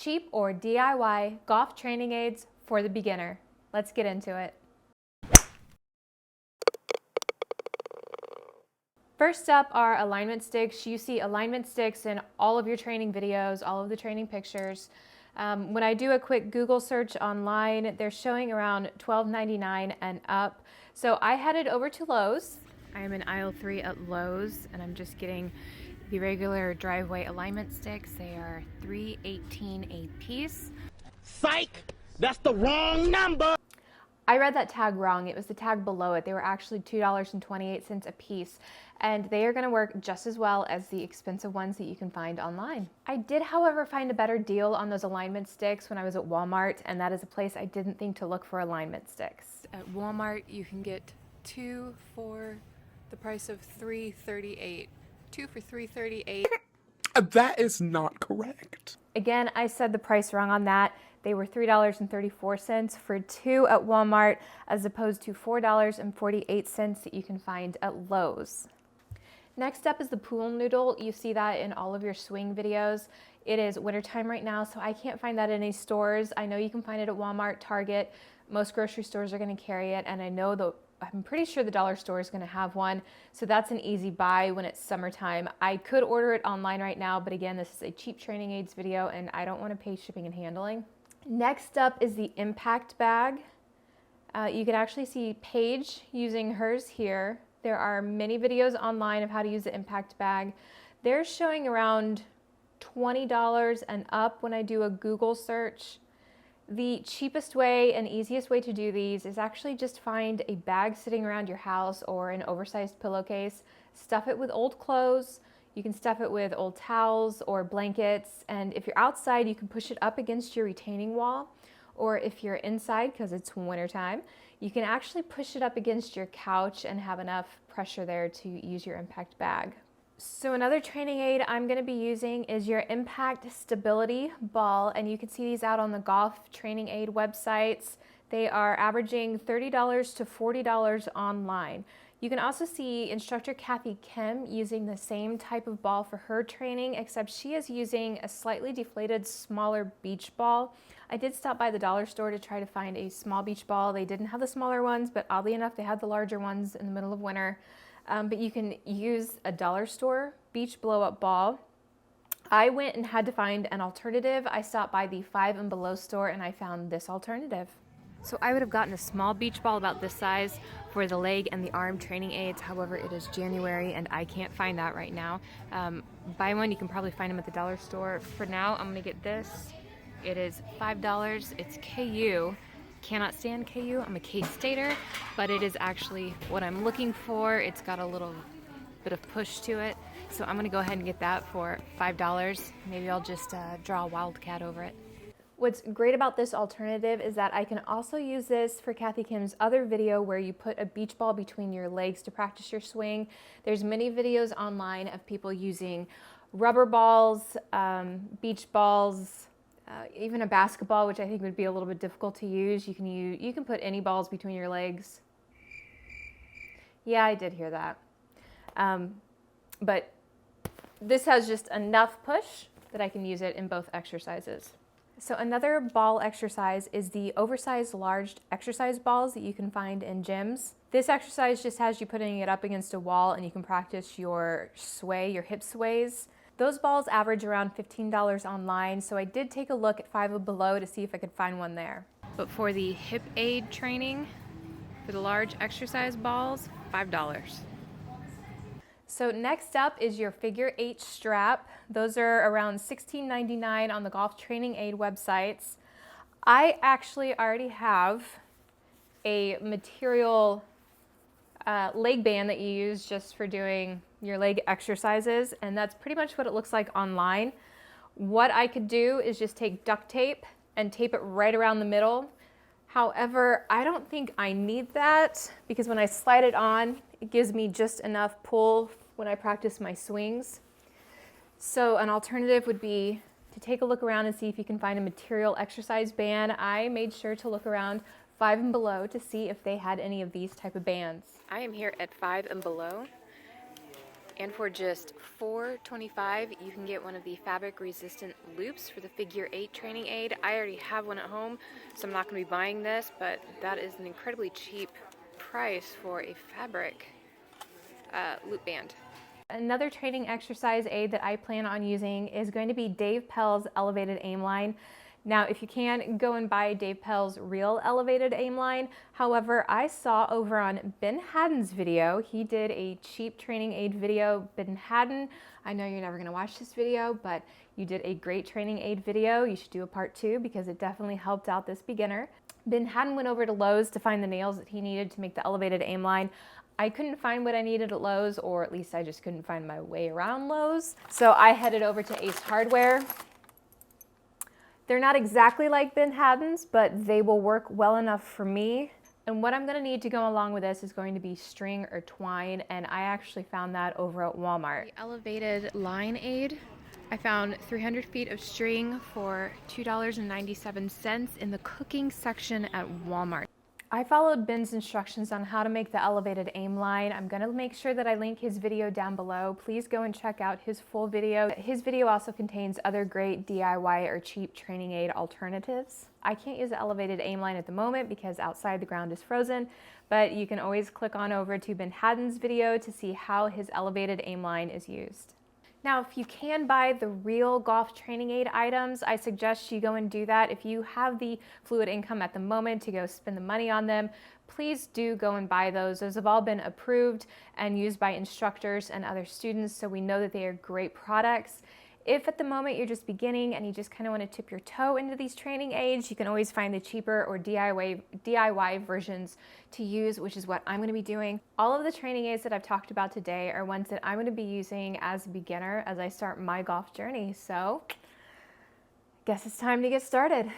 cheap or DIY golf training aids for the beginner. Let's get into it. First up are alignment sticks. You see alignment sticks in all of your training videos, all of the training pictures. When I do a quick Google search online, they're showing around $12.99 and up. So I headed over to Lowe's. I am in aisle 3 at Lowe's, and I'm just getting the regular driveway alignment sticks. They are $3.18 a piece. Psych! That's the wrong number! I read that tag wrong. It was the tag below it. They were actually $2.28 a piece, and they are going to work just as well as the expensive ones that you can find online. I did, however, find a better deal on those alignment sticks when I was at Walmart, and that is a place I didn't think to look for alignment sticks. At Walmart, you can get 2 for the price of $3.38. 2 for $3.38. That is not correct. Again, I said the price wrong on that. They were $3.34 for 2 at Walmart, as opposed to $4.48 that you can find at Lowe's. Next up is the pool noodle. You see that in all of your swing videos. It is wintertime right now, so I can't find that in any stores. I know you can find it at Walmart, Target. Most grocery stores are going to carry it, and I'm pretty sure the dollar store is going to have one, so that's an easy buy when it's summertime. I could order it online right now, but again, this is a cheap training aids video, and I don't want to pay shipping and handling. Next up is the impact bag. You can actually see Paige using hers here. There are many videos online of how to use the impact bag. They're showing around $20 and up when I do a Google search. The cheapest way and easiest way to do these is actually just find a bag sitting around your house or an oversized pillowcase, stuff it with old clothes. You can stuff it with old towels or blankets, and if you're outside, you can push it up against your retaining wall, or if you're inside, because it's wintertime, you can actually push it up against your couch and have enough pressure there to use your impact bag. So another training aid I'm going to be using is your impact stability ball, and you can see these out on the golf training aid websites. They are averaging $30 to $40 online. You can also see instructor Kathy Kim using the same type of ball for her training, except she is using a slightly deflated, smaller beach ball. I did stop by the dollar store to try to find a small beach ball. They didn't have the smaller ones, but oddly enough, they had the larger ones in the middle of winter. But you can use a dollar store beach blow-up ball. I went and had to find an alternative. I stopped by the 5 and Below store and I found this alternative. So I would have gotten a small beach ball about this size for the leg and the arm training aids. However, it is January and I can't find that right now. Buy one, you can probably find them at the dollar store. For now, I'm gonna get this. It is $5, it's KU. Cannot stand KU, I'm a K-Stater, but it is actually what I'm looking for. It's got a little bit of push to it. So I'm gonna go ahead and get that for $5. Maybe I'll just draw a wildcat over it. What's great about this alternative is that I can also use this for Kathy Kim's other video where you put a beach ball between your legs to practice your swing. There's many videos online of people using rubber balls, beach balls, even a basketball, which I think would be a little bit difficult to use. You can put any balls between your legs. Yeah, I did hear that. But this has just enough push that I can use it in both exercises. So another ball exercise is the oversized large exercise balls that you can find in gyms. This exercise just has you putting it up against a wall and you can practice your sway, your hip sways. Those balls average around $15 online, so I did take a look at 5 and Below to see if I could find one there. But for the hip aid training, for the large exercise balls, $5. So next up is your figure 8 strap. Those are around $16.99 on the golf training aid websites. I actually already have a material leg band that you use just for doing your leg exercises, and that's pretty much what it looks like online. What I could do is just take duct tape and tape it right around the middle. However, I don't think I need that because when I slide it on, it gives me just enough pull when I practice my swings. So an alternative would be to take a look around and see if you can find a material exercise band. I made sure to look around 5 and Below to see if they had any of these type of bands. I am here at 5 and Below, And for just $4.25, you can get one of the fabric resistant loops for the figure 8 training aid. I already have one at home, so I'm not going to be buying this, but that is an incredibly cheap price for a fabric loop band. Another training exercise aid that I plan on using is going to be Dave Pell's elevated aim line. Now, if you can, go and buy Dave Pell's real elevated aim line. However, I saw over on Ben Haddon's video, he did a cheap training aid video. Ben Haddon, I know you're never gonna watch this video, but you did a great training aid video. You should do a part 2 because it definitely helped out this beginner. Ben Haddon went over to Lowe's to find the nails that he needed to make the elevated aim line. I couldn't find what I needed at Lowe's, or at least I just couldn't find my way around Lowe's. So I headed over to Ace Hardware. They're not exactly like Ben Haddon's, but they will work well enough for me. And what I'm gonna need to go along with this is going to be string or twine, and I actually found that over at Walmart. The elevated line aid, I found 300 feet of string for $2.97 in the cooking section at Walmart. I followed Ben's instructions on how to make the elevated aim line. I'm gonna make sure that I link his video down below. Please go and check out his full video. His video also contains other great DIY or cheap training aid alternatives. I can't use the elevated aim line at the moment because outside the ground is frozen, but you can always click on over to Ben Haddon's video to see how his elevated aim line is used. Now, if you can buy the real golf training aid items, I suggest you go and do that. If you have the fluid income at the moment to go spend the money on them, please do go and buy those. Those have all been approved and used by instructors and other students, so we know that they are great products. If at the moment you're just beginning and you just kind of want to tip your toe into these training aids, you can always find the cheaper or DIY versions to use, which is what I'm going to be doing. All of the training aids that I've talked about today are ones that I'm going to be using as a beginner as I start my golf journey. So, guess it's time to get started.